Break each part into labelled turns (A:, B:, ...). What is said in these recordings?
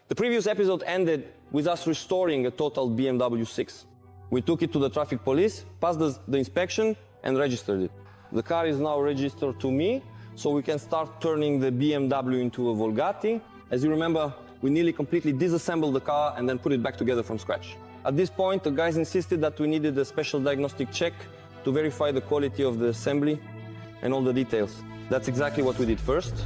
A: The previous episode ended with us restoring a total BMW 6. We took it to the traffic police, passed the inspection, and registered it. The car is now registered to me, so we can start turning the BMW into a Volgatti. As you remember, we nearly completely disassembled the car and then put it back together from scratch. At this point, the guys insisted that we needed a special diagnostic check to verify the quality of the assembly and all the details. That's exactly what we did first.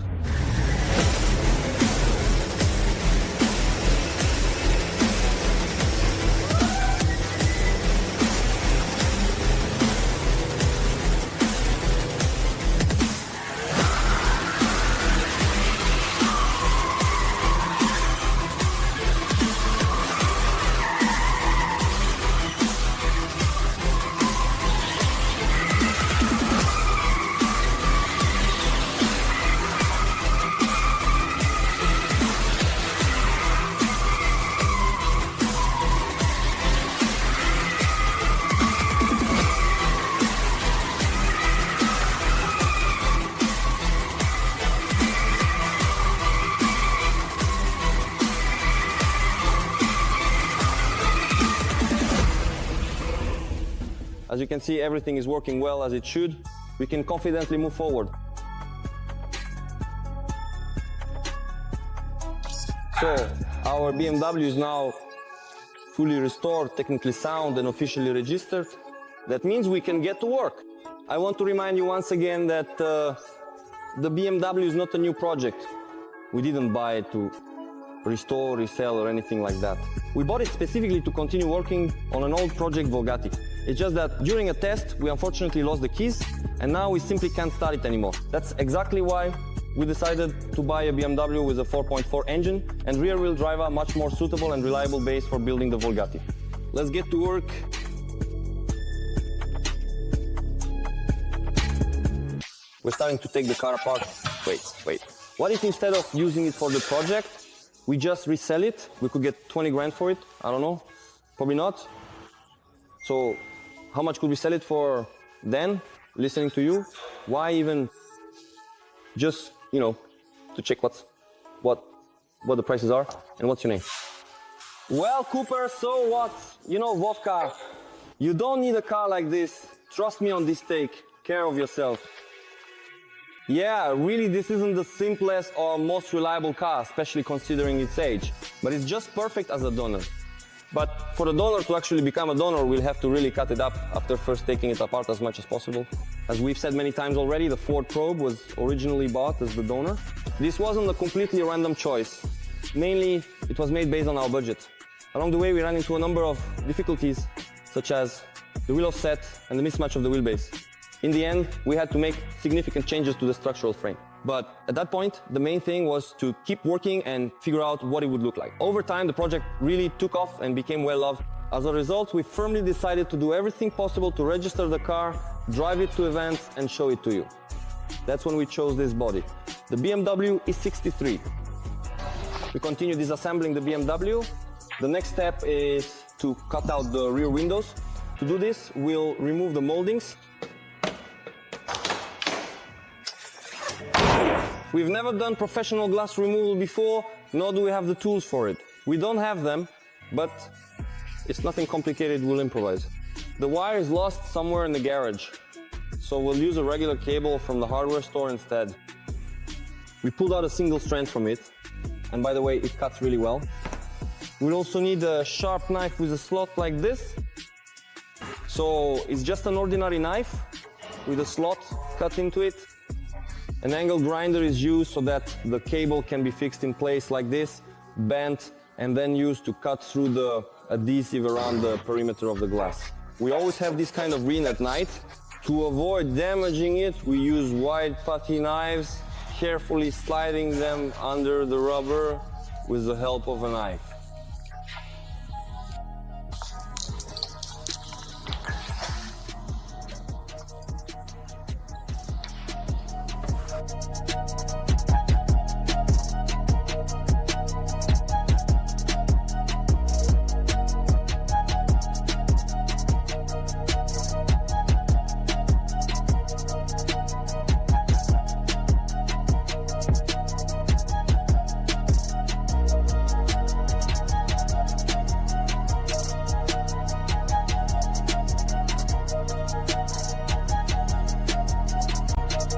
A: As you can see, everything is working well as it should. We can confidently move forward. So, our BMW is now fully restored, technically sound, and officially registered. That means we can get to work. I want to remind you once again that the BMW is not a new project. We didn't buy it to restore, resell, or anything like that. We bought it specifically to continue working on an old project Volgatti. It's just that during a test, we unfortunately lost the keys, and now we simply can't start it anymore. That's exactly why we decided to buy a BMW with a 4.4 engine and rear-wheel drive, a much more suitable and reliable base for building the Volgatti. Let's get to work. We're starting to take the car apart. Wait. What if instead of using it for the project, we just resell it? We could get 20 grand for it. I don't know. Probably not. So how much could we sell it for then, listening to you? Why even just, to check what the prices are? And what's your name? Well, Cooper, so what? Vovka, you don't need a car like this. Trust me on this take. Care of yourself. Yeah, really, this isn't the simplest or most reliable car, especially considering its age. But it's just perfect as a donor. But for the donor to actually become a donor, we'll have to really cut it up after first taking it apart as much as possible. As we've said many times already, the Ford Probe was originally bought as the donor. This wasn't a completely random choice. Mainly, it was made based on our budget. Along the way, we ran into a number of difficulties, such as the wheel offset and the mismatch of the wheelbase. In the end, we had to make significant changes to the structural frame. But at that point, the main thing was to keep working and figure out what it would look like. Over time, the project really took off and became well loved. As a result, we firmly decided to do everything possible to register the car, drive it to events, and show it to you. That's when we chose this body. The BMW E63. We continue disassembling the BMW. The next step is to cut out the rear windows. To do this, we'll remove the moldings. We've never done professional glass removal before, nor do we have the tools for it. We don't have them, but it's nothing complicated, we'll improvise. The wire is lost somewhere in the garage, so we'll use a regular cable from the hardware store instead. We pulled out a single strand from it, and by the way, it cuts really well. We'll also need a sharp knife with a slot like this. So it's just an ordinary knife with a slot cut into it. An angle grinder is used so that the cable can be fixed in place like this, bent, and then used to cut through the adhesive around the perimeter of the glass. We always have this kind of ring at night. To avoid damaging it, we use wide putty knives, carefully sliding them under the rubber with the help of a knife.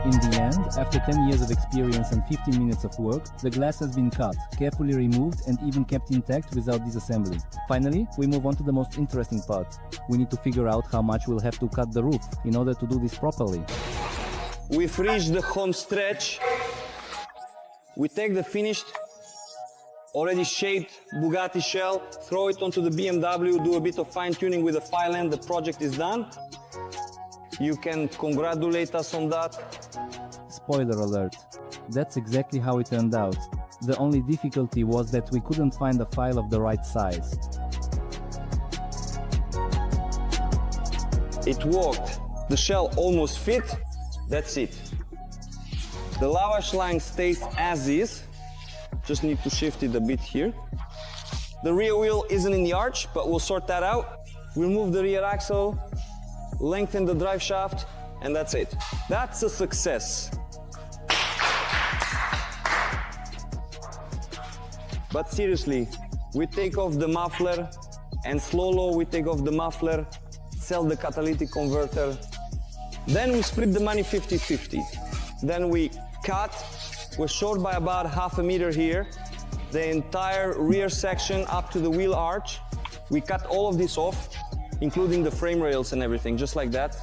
B: In the end, after 10 years of experience and 15 minutes of work, the glass has been cut, carefully removed and even kept intact without disassembly. Finally, we move on to the most interesting part. We need to figure out how much we'll have to cut the roof in order to do this properly.
A: We've reached the home stretch. We take the finished, already shaped Bugatti shell, throw it onto the BMW, do a bit of fine-tuning with the file end, the project is done. You can congratulate us on that.
B: Spoiler alert. That's exactly how it turned out. The only difficulty was that we couldn't find a file of the right size.
A: It worked. The shell almost fit. That's it. The lavash line stays as is. Just need to shift it a bit here. The rear wheel isn't in the arch, but we'll sort that out. We'll move the rear axle, lengthen the drive shaft, and that's it. That's a success. But seriously, we take off the muffler, and slow we take off the muffler, sell the catalytic converter. Then we split the money 50-50. Then we cut. We're short by about half a meter here. The entire rear section up to the wheel arch. We cut all of this off, including the frame rails and everything, just like that.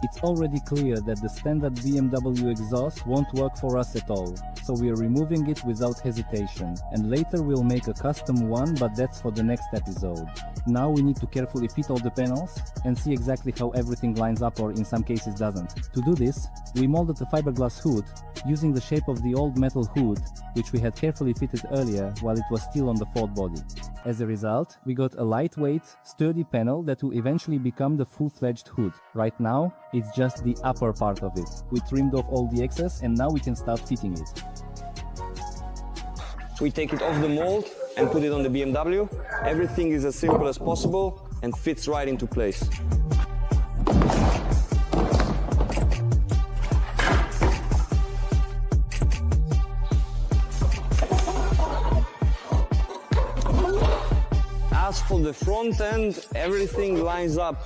B: It's already clear that the standard BMW exhaust won't work for us at all, so we are removing it without hesitation, and later we'll make a custom one, but that's for the next episode. Now we need to carefully fit all the panels and see exactly how everything lines up, or in some cases doesn't. To do this, we molded a fiberglass hood using the shape of the old metal hood, which we had carefully fitted earlier while it was still on the Ford body. As a result, we got a lightweight, sturdy panel that will eventually become the full-fledged hood. Right now, it's just the upper part of it. We trimmed off all the excess and now we can start fitting it.
A: We take it off the mold and put it on the BMW. Everything is as simple as possible and fits right into place. As for the front end, everything lines up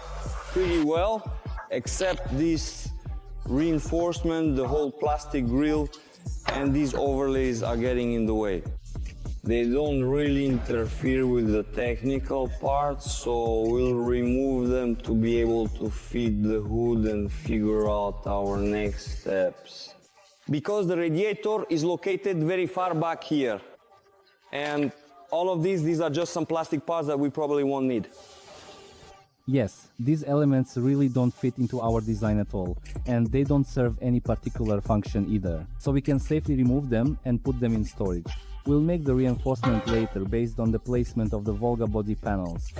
A: pretty well, except this reinforcement, the whole plastic grille, and these overlays are getting in the way. They don't really interfere with the technical parts, so we'll remove them to be able to fit the hood and figure out our next steps. Because the radiator is located very far back here, and all of these are just some plastic parts that we probably won't need.
B: Yes, these elements really don't fit into our design at all, and they don't serve any particular function either, so we can safely remove them and put them in storage. We'll make the reinforcement later based on the placement of the Volga body panels.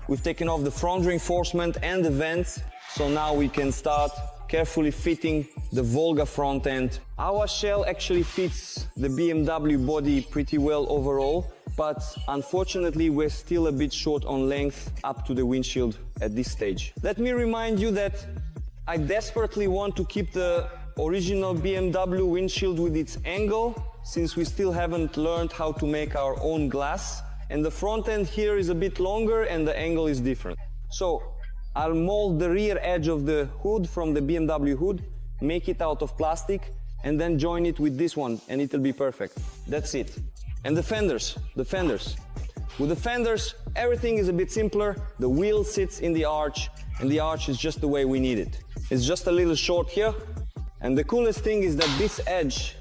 A: We've taken off the front reinforcement and the vents, so now we can start carefully fitting the Volga front end. Our shell actually fits the BMW body pretty well overall, but unfortunately we're still a bit short on length up to the windshield at this stage. Let me remind you that I desperately want to keep the original BMW windshield with its angle, since we still haven't learned how to make our own glass, and the front end here is a bit longer and the angle is different. So I'll mold the rear edge of the hood from the BMW hood, make it out of plastic, and then join it with this one, and it'll be perfect. That's it. And the fenders. With the fenders, everything is a bit simpler. The wheel sits in the arch, and the arch is just the way we need it. It's just a little short here, and the coolest thing is that this edge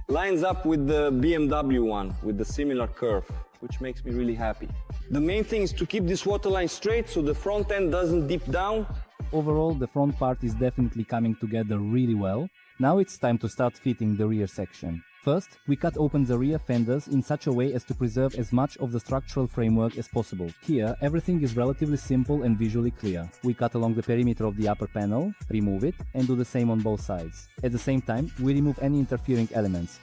A: lines up with the BMW one, with the similar curve, which makes me really happy. The main thing is to keep this waterline straight so the front end doesn't dip down.
B: Overall, the front part is definitely coming together really well. Now it's time to start fitting the rear section. First, we cut open the rear fenders in such a way as to preserve as much of the structural framework as possible. Here, everything is relatively simple and visually clear. We cut along the perimeter of the upper panel, remove it, and do the same on both sides. At the same time, we remove any interfering elements.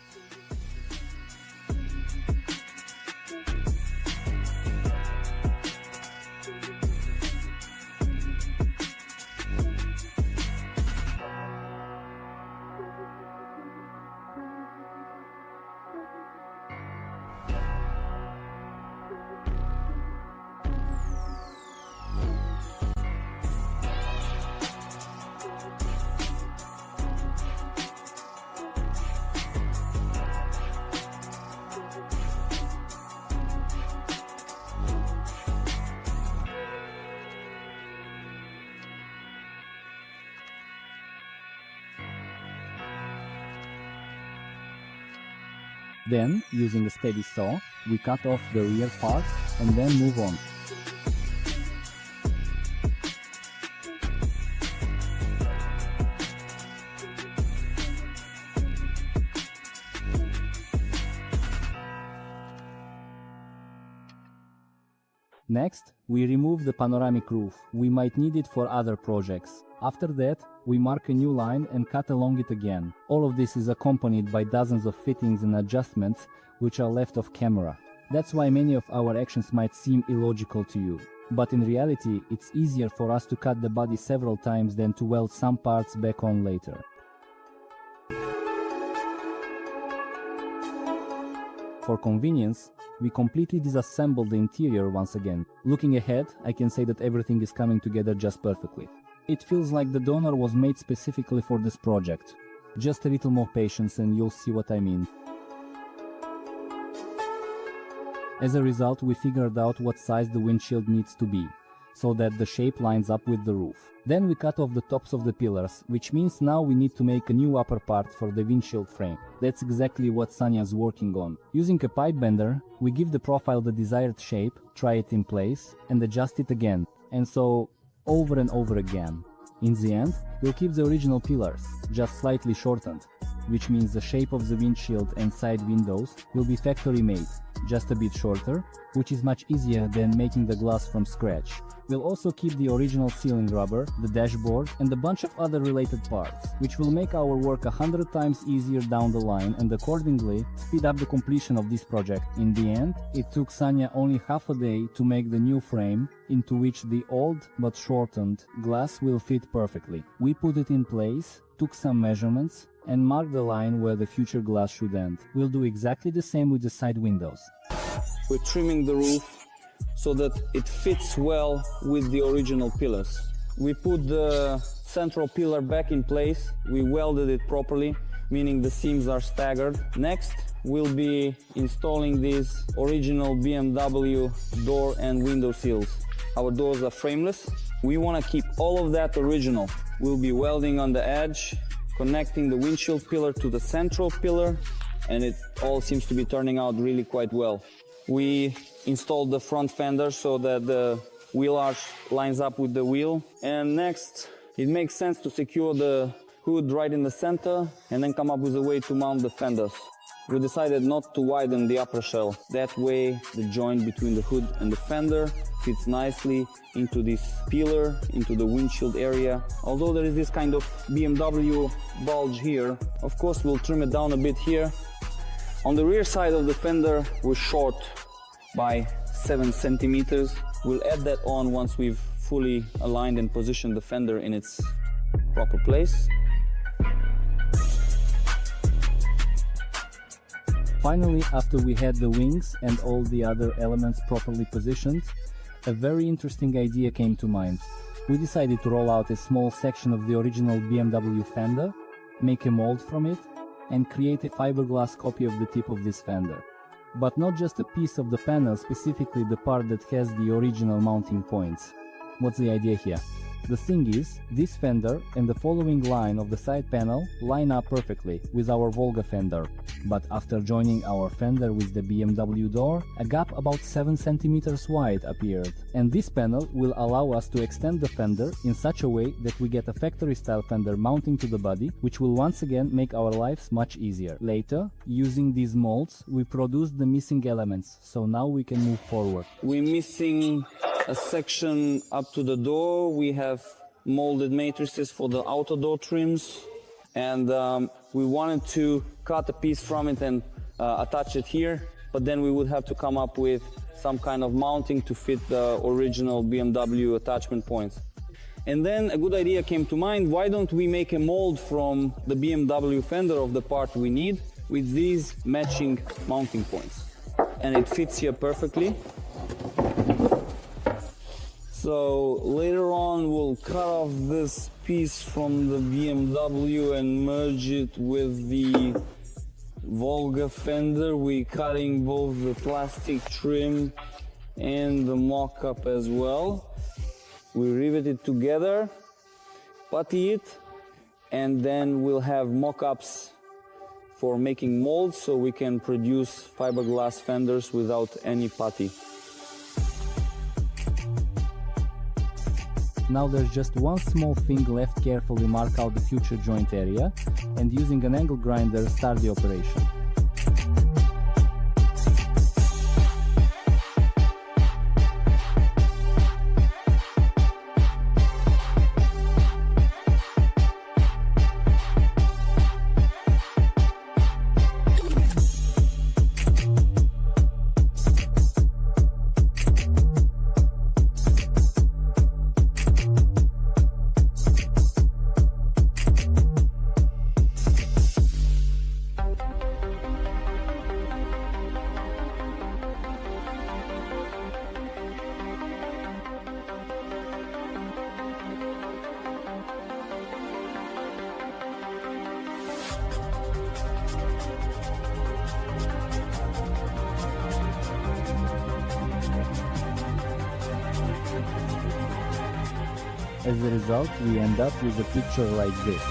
B: Then, using a steady saw, we cut off the rear part and then move on. Next, we remove the panoramic roof. We might need it for other projects. After that, we mark a new line and cut along it again. All of this is accompanied by dozens of fittings and adjustments which are left off camera. That's why many of our actions might seem illogical to you. But in reality, it's easier for us to cut the body several times than to weld some parts back on later. For convenience, we completely disassembled the interior once again. Looking ahead, I can say that everything is coming together just perfectly. It feels like the donor was made specifically for this project. Just a little more patience and you'll see what I mean. As a result, we figured out what size the windshield needs to be, so that the shape lines up with the roof. Then we cut off the tops of the pillars, which means now we need to make a new upper part for the windshield frame. That's exactly what Sanya's working on. Using a pipe bender, we give the profile the desired shape, try it in place, and adjust it again. And so, over and over again. In the end, we'll keep the original pillars, just slightly shortened, which means the shape of the windshield and side windows will be factory made, just a bit shorter, which is much easier than making the glass from scratch. We'll also keep the original ceiling rubber, the dashboard, and a bunch of other related parts, which will make our work 100 times easier down the line and accordingly speed up the completion of this project. In the end, it took Sanya only half a day to make the new frame, into which the old but shortened glass will fit perfectly. We put it in place, took some measurements, and marked the line where the future glass should end. We'll do exactly the same with the side windows.
A: We're trimming the roof so that it fits well with the original pillars. We put the central pillar back in place, we welded it properly, meaning the seams are staggered. Next, we'll be installing these original BMW door and window sills. Our doors are frameless. We want to keep all of that original. We'll be welding on the edge, connecting the windshield pillar to the central pillar, and it all seems to be turning out really quite well. We installed the front fender so that the wheel arch lines up with the wheel. And next, it makes sense to secure the hood right in the center and then come up with a way to mount the fenders. We decided not to widen the upper shell. That way, the joint between the hood and the fender fits nicely into this pillar, into the windshield area. Although there is this kind of BMW bulge here, of course we'll trim it down a bit here. On the rear side of the fender, we're short by 7 centimeters. We'll add that on once we've fully aligned and positioned the fender in its proper place.
B: Finally, after we had the wings and all the other elements properly positioned, a very interesting idea came to mind. We decided to roll out a small section of the original BMW fender, make a mold from it, and create a fiberglass copy of the tip of this fender. But not just a piece of the panel, specifically the part that has the original mounting points. What's the idea here? The thing is, this fender and the following line of the side panel line up perfectly with our Volga fender. But after joining our fender with the BMW door, a gap about 7 centimeters wide appeared. And this panel will allow us to extend the fender in such a way that we get a factory-style fender mounting to the body, which will once again make our lives much easier. Later, using these molds, we produced the missing elements, so now we can move forward.
A: We're missing a section up to the door. We have molded matrices for the outer door trims, and we wanted to cut a piece from it and attach it here, but then we would have to come up with some kind of mounting to fit the original BMW attachment points. And then a good idea came to mind: why don't we make a mold from the BMW fender of the part we need with these matching mounting points? And it fits here perfectly. So later on we'll cut off this piece from the BMW and merge it with the Volga fender. We're cutting both the plastic trim and the mock-up as well. We rivet it together, putty it, and then we'll have mock-ups for making molds so we can produce fiberglass fenders without any putty.
B: Now there's just one small thing left: carefully mark out the future joint area and using an angle grinder start the operation. As a result, we end up with a picture like this.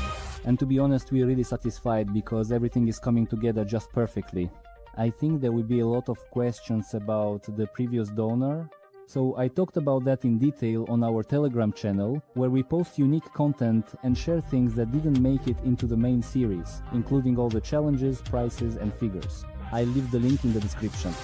B: And to be honest, we're really satisfied because everything is coming together just perfectly. I think there will be a lot of questions about the previous donor, so I talked about that in detail on our Telegram channel, where we post unique content and share things that didn't make it into the main series, including all the challenges, prices and figures. I'll leave the link in the description.